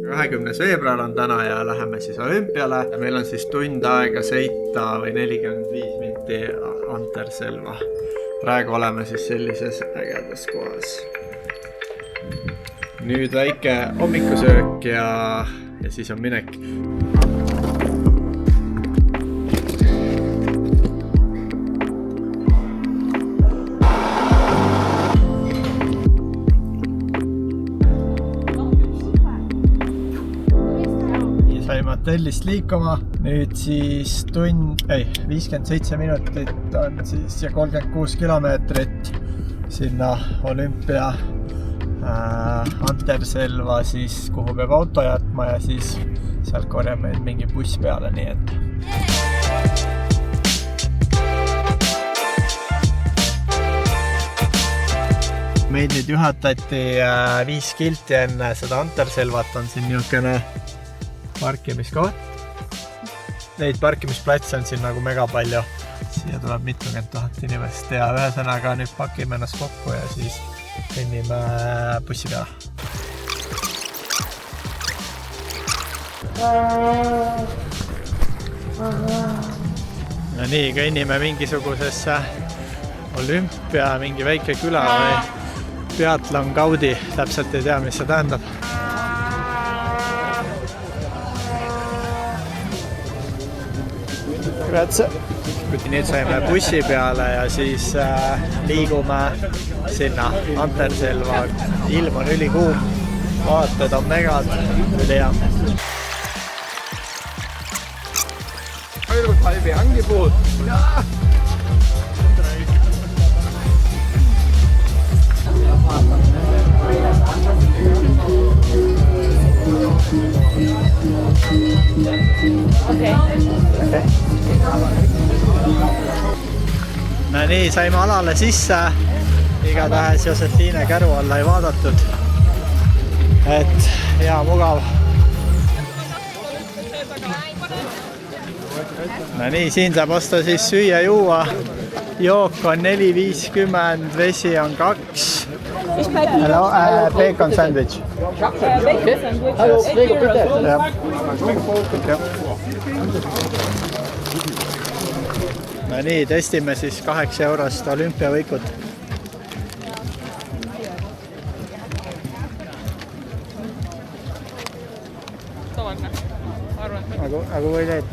20. veebruar on täna ja läheme siis olümpiale. Meil on siis tund aega sõita või 45 minti Anterselva. Praegu oleme siis sellises ägedas kohas. Nüüd väike hommikusöök ja siis on minek. Saime hotellist liikuma, nüüd siis 57 minutit on siis ja 36 kilomeetrit sinna olümpia Anterselva siis, kuhu peab auto jätma ja siis sealt korjame mingi buss peale, nii et. Meid nüüd juhatati 5 kilti enne seda Anterselvat on siin niisugune parkimiskoht. Neid parkimisplatse on siin nagu mega palju. Siia tuleb mitukümmend 000 inimest ja ühesõnaga nüüd pakime ennast kokku ja siis kõnnime bussi peale. No nii, kõnnime mingisugusesse olümpia, mingi väike küla või Peatlon Gaudi. Täpselt ei tea, mis see tähendab. Nüüd saime bussi peale ja siis liigume sinna Anterselva. Ilm on ülikuum, vaated on megad, ülihea. Halbe Angebot. No nii, saime alale sisse. Igatahes Josefiine käru alla ei vaadatud. Et hea, mugav. No nii, siin saab osta siis süüa juua. Jook on 4,50, vesi on 2. Hello, bacon sandwich. Bacon No nii, testime siis 8 eurost olümpiavõikut. Tavaline, arvan. Aga või teed?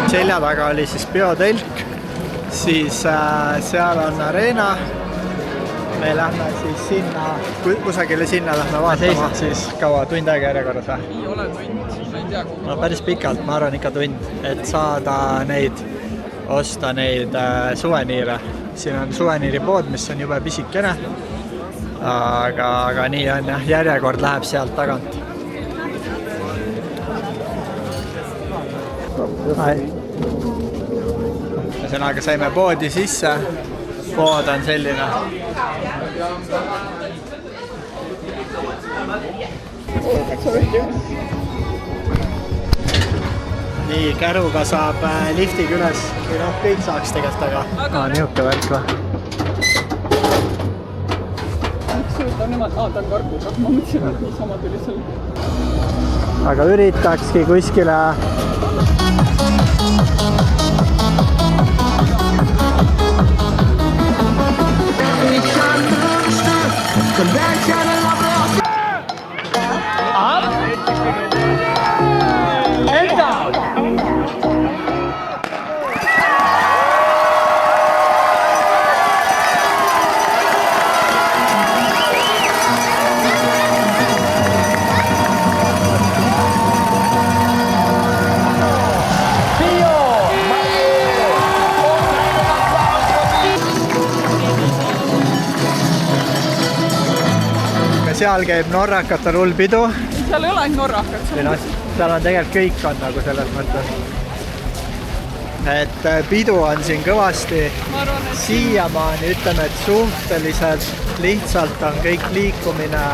Selja taga oli siis biotelk, siis seal on areena. Me lähme siis sinna, kusagile sinna lähme vaatama. Siis kaua, tund aega järjekorras või? Ei ole tund, ma ei tea. No päris pikalt, ma arvan ikka tund, et saada neid, osta neid suveniire. Siin on suveniiripood, mis on jube pisikene, aga nii on jah, järjekord läheb sealt tagant. Ühesõnaga saime poodi sisse, pood on selline. Nii, käruga saab liftiga üles, või noh, kõik saaks tegelikult, aga niuke värk või? Sõõta nemad, ta on kargus, aga ma mõtlesin, et niisama tuli seal. Aga üritakski kuskile seal käib norrakate rullpidu. Seal ei ole ainult norrakat. Seal on tegelikult kõik on nagu selles mõttes. Et pidu on siin kõvasti. Siiamaani ütleme, et suhteliselt lihtsalt on kõik liikumine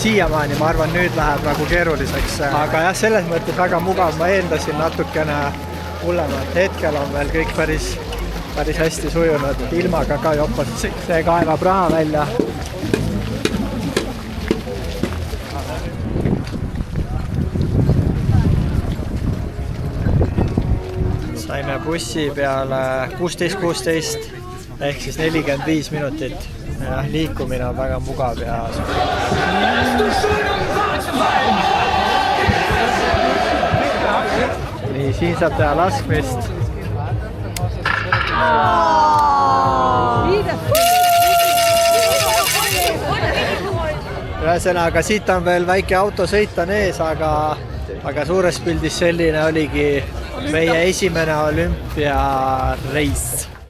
siiamaani, ma arvan, nüüd läheb nagu keeruliseks. Aga jah, selles mõttes väga mugav, ma eeldasin natukene hullemat. Hetkel on veel kõik päris hästi sujunud, ilmaga ka jopast. See kaevab raha välja. Saime bussi peale 16.16 ehk siis 45 minutit. Ja, liikumine on väga mugav ja nii, siin saab teha laskmist. Ühesõnaga, siit on veel väike autosõit on ees, aga suures pildis selline oligi meie esimene olümpiareis.